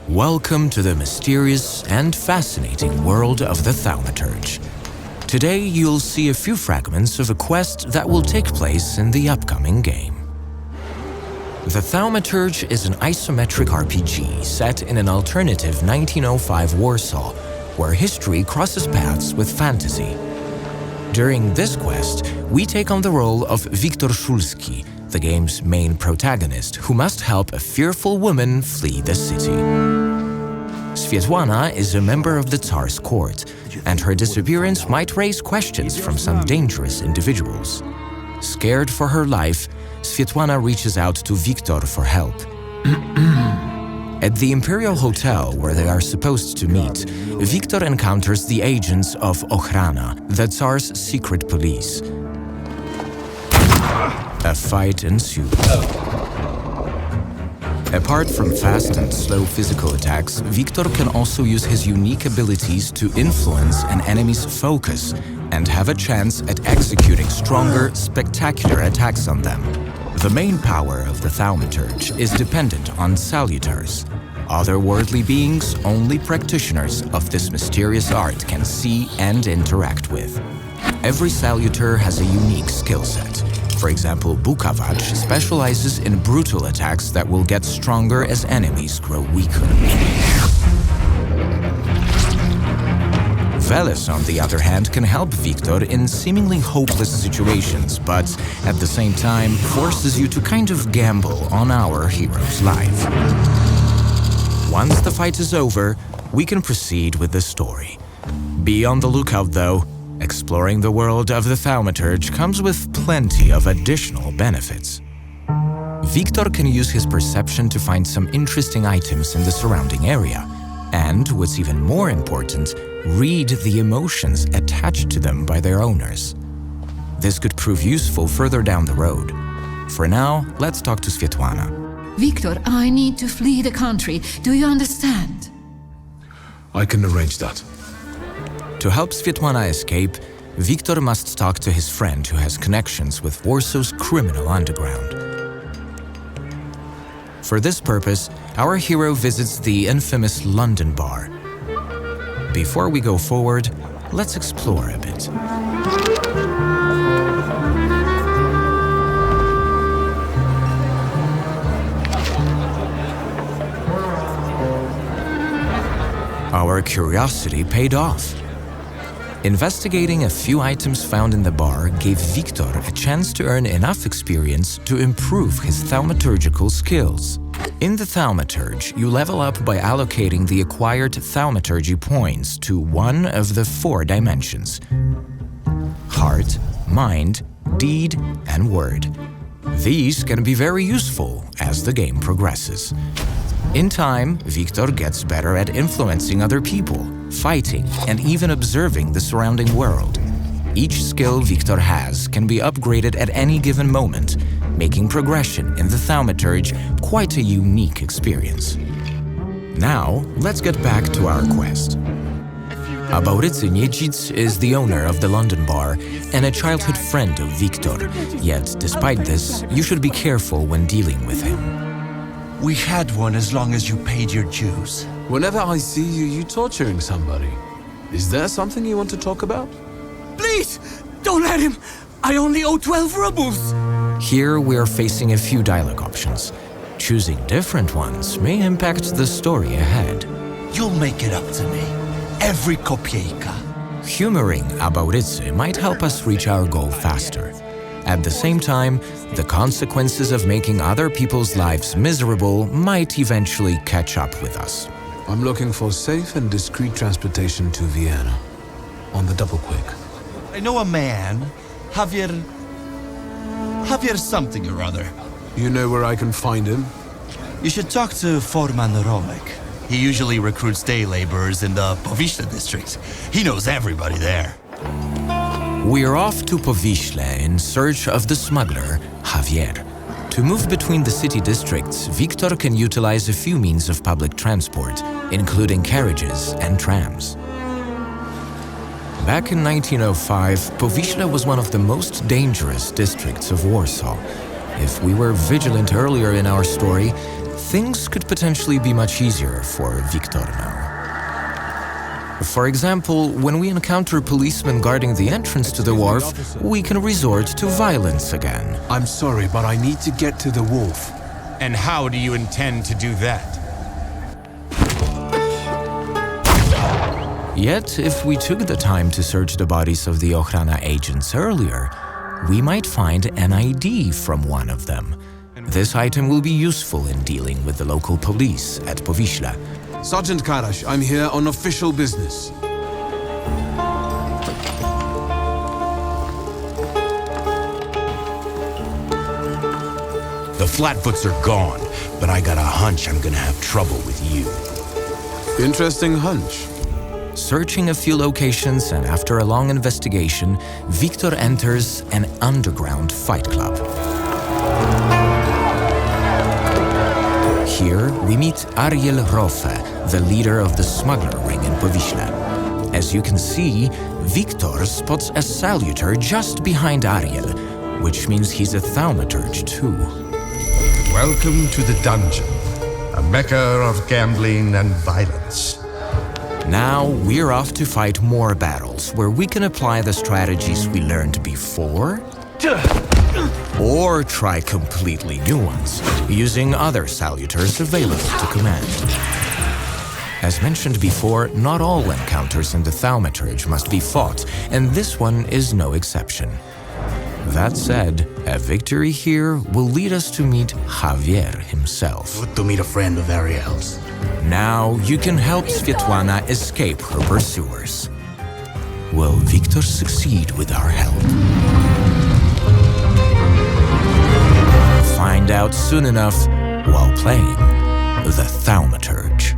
Welcome to the mysterious and fascinating world of the Thaumaturge. Today you'll see a few fragments of a quest that will take place in the upcoming game. The Thaumaturge is an isometric RPG set in an alternative 1905 Warsaw, where history crosses paths with fantasy. During this quest, we take on the role of Wiktor Szulski, the game's main protagonist, who must help a fearful woman flee the city. Svetlana is a member of the Tsar's court, and her disappearance might raise questions from some dangerous individuals. Scared for her life, Svetlana reaches out to Wiktor for help. At the Imperial Hotel where they are supposed to meet, Wiktor encounters the agents of Ochrana, the Tsar's secret police. A fight ensues. Apart from fast and slow physical attacks, Wiktor can also use his unique abilities to influence an enemy's focus and have a chance at executing stronger, spectacular attacks on them. The main power of the Thaumaturge is dependent on salutars, otherworldly beings only practitioners of this mysterious art can see and interact with. Every salutar has a unique skill set. For example, Bukavach specializes in brutal attacks that will get stronger as enemies grow weaker. Veles, on the other hand, can help Wiktor in seemingly hopeless situations, but at the same time forces you to kind of gamble on our hero's life. Once the fight is over, we can proceed with the story. Be on the lookout, though. Exploring the world of the Thaumaturge comes with plenty of additional benefits. Wiktor can use his perception to find some interesting items in the surrounding area, and, what's even more important, read the emotions attached to them by their owners. This could prove useful further down the road. For now, let's talk to Svetlana. Wiktor, I need to flee the country. Do you understand? I can arrange that. To help Svetlana escape, Wiktor must talk to his friend who has connections with Warsaw's criminal underground. For this purpose, our hero visits the infamous London bar. Before we go forward, let's explore a bit. Our curiosity paid off. Investigating a few items found in the bar gave Wiktor a chance to earn enough experience to improve his thaumaturgical skills. In the Thaumaturge, you level up by allocating the acquired thaumaturgy points to one of the 4 dimensions: heart, mind, deed, and word. These can be very useful as the game progresses. In time, Wiktor gets better at influencing other people, fighting, and even observing the surrounding world. Each skill Wiktor has can be upgraded at any given moment, making progression in the Thaumaturge quite a unique experience. Now, let's get back to our quest. Abaurycy Niedzic is the owner of the London bar and a childhood friend of Wiktor, yet despite this, you should be careful when dealing with him. We had one as long as you paid your dues. Whenever I see you, you torturing somebody. Is there something you want to talk about? Please, don't let him! I only owe 12 rubles! Here we are facing a few dialogue options. Choosing different ones may impact the story ahead. You'll make it up to me. Every kopieka. Humoring Abaurycy might help us reach our goal faster. At the same time, the consequences of making other people's lives miserable might eventually catch up with us. I'm looking for safe and discreet transportation to Vienna. On the double quick. I know a man, Javier something or other. You know where I can find him? You should talk to Foreman Romek. He usually recruits day laborers in the Powiśle district. He knows everybody there. We're off to Powiśle in search of the smuggler, Javier. To move between the city districts, Wiktor can utilize a few means of public transport, including carriages and trams. Back in 1905, Powiśle was one of the most dangerous districts of Warsaw. If we were vigilant earlier in our story, things could potentially be much easier for Victor now. For example, when we encounter policemen guarding the entrance to the wharf, we can resort to violence again. I'm sorry, but I need to get to the wharf. And how do you intend to do that? Yet, if we took the time to search the bodies of the Ochrana agents earlier, we might find an ID from one of them. This item will be useful in dealing with the local police at Powiśle. Sergeant Karash, I'm here on official business. The Flatfoots are gone, but I got a hunch I'm gonna have trouble with you. Interesting hunch. Searching a few locations and after a long investigation, Victor enters an underground fight club. Here, we meet Ariel Rofe, the leader of the smuggler ring in Powiśle. As you can see, Victor spots a saluter just behind Ariel, which means he's a thaumaturge too. Welcome to the dungeon, a mecca of gambling and violence. Now, we're off to fight more battles where we can apply the strategies we learned before, or try completely new ones, using other saluters available to command. As mentioned before, not all encounters in the Thaumaturge must be fought, and this one is no exception. That said, a victory here will lead us to meet Javier himself. Good to meet a friend of Ariel's. Now you can help Svetlana escape her pursuers. Will Victor succeed with our help? Find out soon enough while playing the Thaumaturge.